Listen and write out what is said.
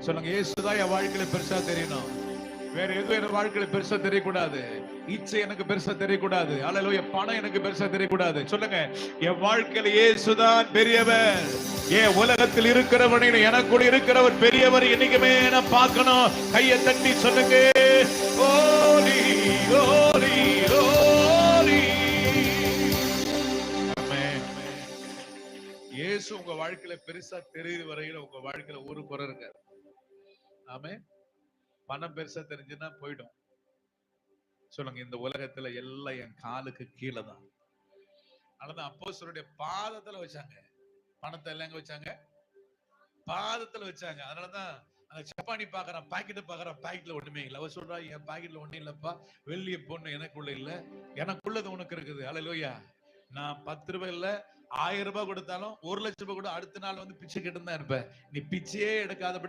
சொல்லுங்க, இயேசுதான் என் வாழ்க்கையில பெருசா தெரியணும். வேற எதுவும் என் வாழ்க்கையில பெருசா தெரியக்கூடாது. இச்சை எனக்கு பெருசா தெரியக்கூடாது. அல்லேலூயா. பணம் எனக்கு பெருசா தெரியக்கூடாது. சொல்லுங்க, என் வாழ்க்கையில இயேசுதான் பெரியவர். ஏன் உலகத்தில் இருக்கிறவனை எனக்குள்ள இருக்கிறவர் பெரியவர் என்னைக்குமே நான் பார்க்கணும். கையை தட்டி சொல்லுங்க, ஓடி ஓடி ஓடி. ஆமென். இயேசு உங்க வாழ்க்கையில பெருசா தெரியுற வரையில உங்க வாழ்க்கையில ஒரு குறை இருக்காது. ஆமென். பணம் பெருசா தெரிஞ்சுன்னா போயிடும். சொல்லுங்க, இந்த உலகத்துல எல்லாம் என் காலுக்கு கீழே தான். அதனாலதான் அப்போஸ்தலருடைய பாதத்துல வச்சாங்க. பணத்தை எல்லாம் எங்க வச்சாங்க? பாதத்துல வச்சாங்க. அதனாலதான் அந்த சப்பானி பாக்குறான், பாக்கெட் பாக்குறான், பாக்கெட்ல ஒண்ணுமே இல்ல. அவ சொல்றா, என் பாக்கெட்ல ஒண்ணும் இல்லப்பா, வெள்ளிய பொண்ணு எனக்குள்ள இல்ல, எனக்குள்ளது உனக்கு இருக்குது. அல்லேலூயா. நான் 10 ரூபாய் இல்ல 1000 ரூபாய் கொடுத்தாலும் 1 லட்சம் ரூபாய் கூட அடுத்த நாள் வந்து பிச்சை கேட்டு தான் இருப்பேன். நீ பிச்சையே எடுக்காதபடி